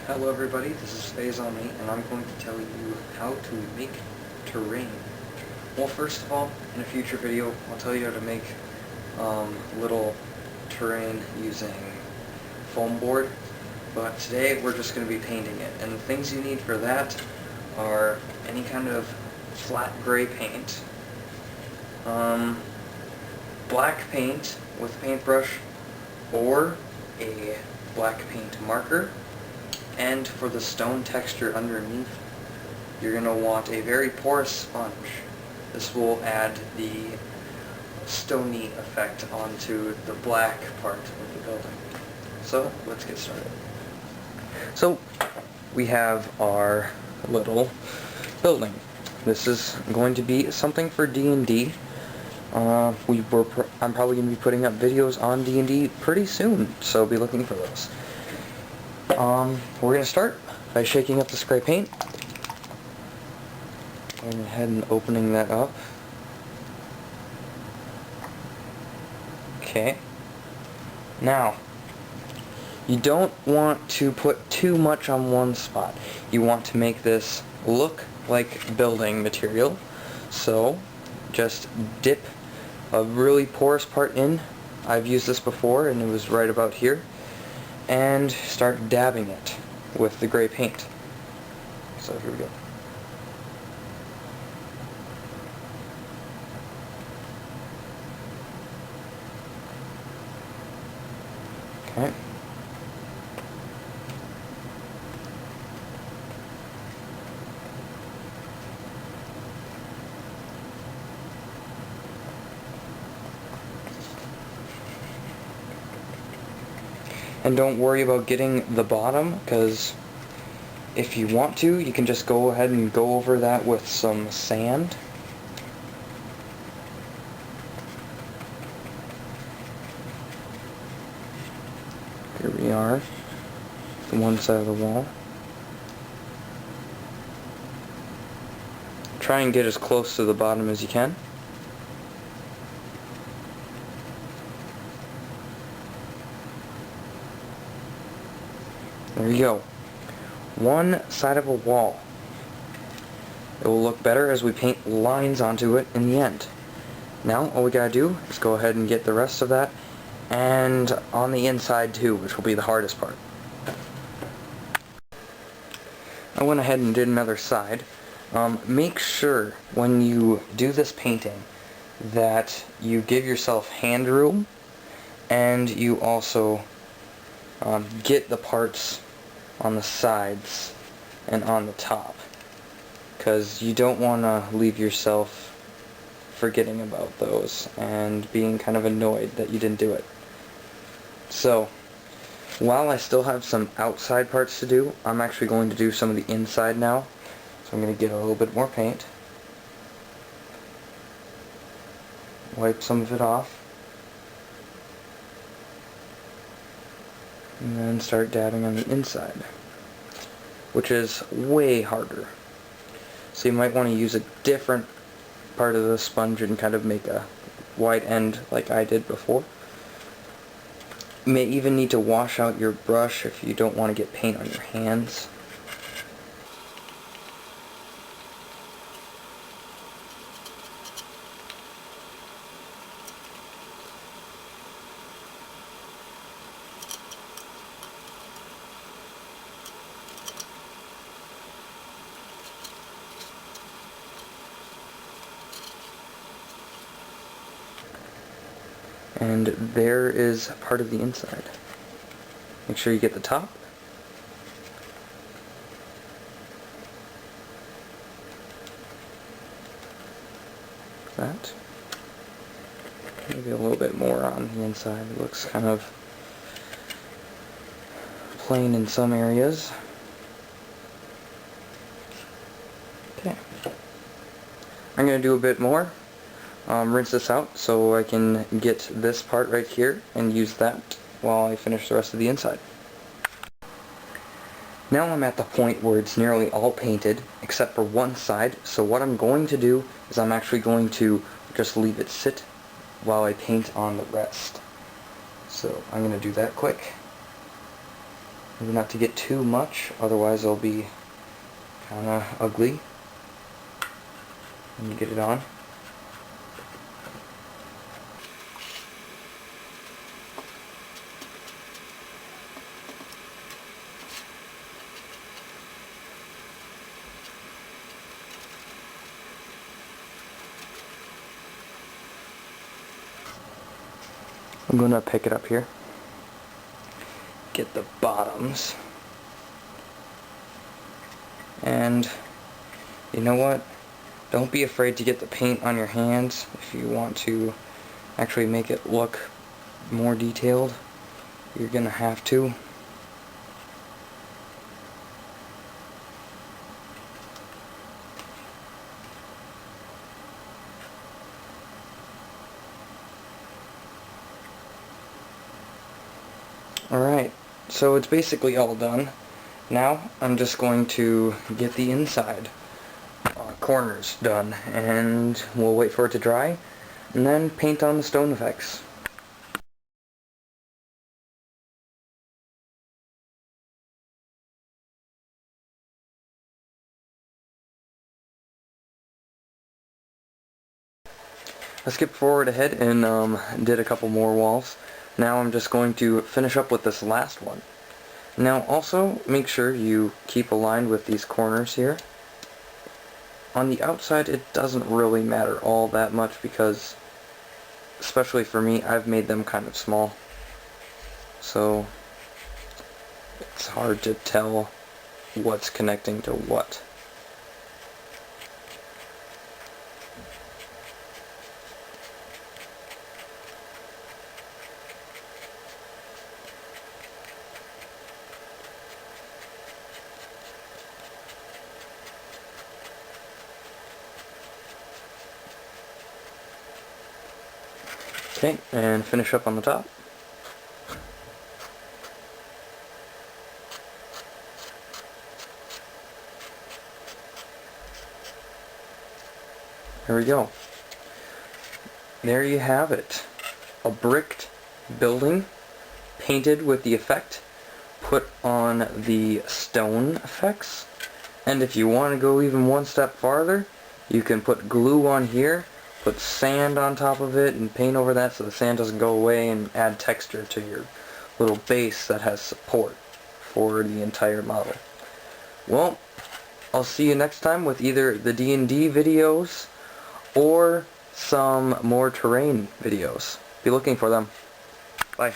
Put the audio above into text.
Hello everybody, this is Phazonme, and I'm going to tell you how to make terrain. Well, first of all, in a future video, I'll tell you how to make little terrain using foam board, but today we're just going to be painting it. And the things you need for that are any kind of flat gray paint, black paint with a paintbrush, or a black paint marker. And for the stone texture underneath, you're going to want a very porous sponge. This will add the stony effect onto the black part of the building. So, let's get started. So, we have our little building. This is going to be something for D&D. I'm probably going to be putting up videos on D&D pretty soon, so be looking for those. We're going to start by shaking up the spray paint. Going ahead and opening that up. Okay. Now, you don't want to put too much on one spot. You want to make this look like building material. So, just dip a really porous part in. I've used this before and it was right about here. And start dabbing it with the gray paint. So here we go. Okay. And don't worry about getting the bottom, because if you want to, you can just go ahead and go over that with some sand. Here we are, the one side of the wall. Try and get as close to the bottom as you can. There you go. One side of a wall. It will look better as we paint lines onto it in the end. Now, all we gotta do is go ahead and get the rest of that, and on the inside too, which will be the hardest part. I went ahead and did another side. Make sure when you do this painting that you give yourself hand room, and you also get the parts on the sides and on the top, because you don't want to leave yourself forgetting about those and being kind of annoyed that you didn't do it. So, while I still have some outside parts to do, I'm actually going to do some of the inside now. So I'm going to get a little bit more paint, wipe some of it off, and then start dabbing on the inside, which is way harder. So you might want to use a different part of the sponge and kind of make a wide end like I did before. You may even need to wash out your brush if you don't want to get paint on your hands. And there is part of the inside. Make sure you get the top. That. Maybe a little bit more on the inside. It looks kind of plain in some areas. Okay. I'm going to do a bit more. Rinse this out so I can get this part right here and use that while I finish the rest of the inside. Now I'm at the point where it's nearly all painted except for one side, so what I'm going to do is I'm actually going to just leave it sit while I paint on the rest. So I'm going to do that quick. Maybe not to get too much, otherwise it'll be kind of ugly when you get it on. I'm going to pick it up here, get the bottoms, and you know what? Don't be afraid to get the paint on your hands if you want to actually make it look more detailed. You're going to have to. Alright, so it's basically all done. Now I'm just going to get the inside corners done, and we'll wait for it to dry, and then paint on the stone effects. I skipped forward ahead and did a couple more walls. Now I'm just going to finish up with this last one. Now also make sure you keep aligned with these corners here. On the outside it doesn't really matter all that much because, especially for me, I've made them kind of small. So it's hard to tell what's connecting to what. Okay, and finish up on the top. There we go. There you have it. A bricked building painted with the effect put on the stone effects. And if you want to go even one step farther, you can put glue on here, put sand on top of it, and paint over that so the sand doesn't go away, and add texture to your little base that has support for the entire model. Well, I'll see you next time with either the D&D videos or some more terrain videos. Be looking for them. Bye.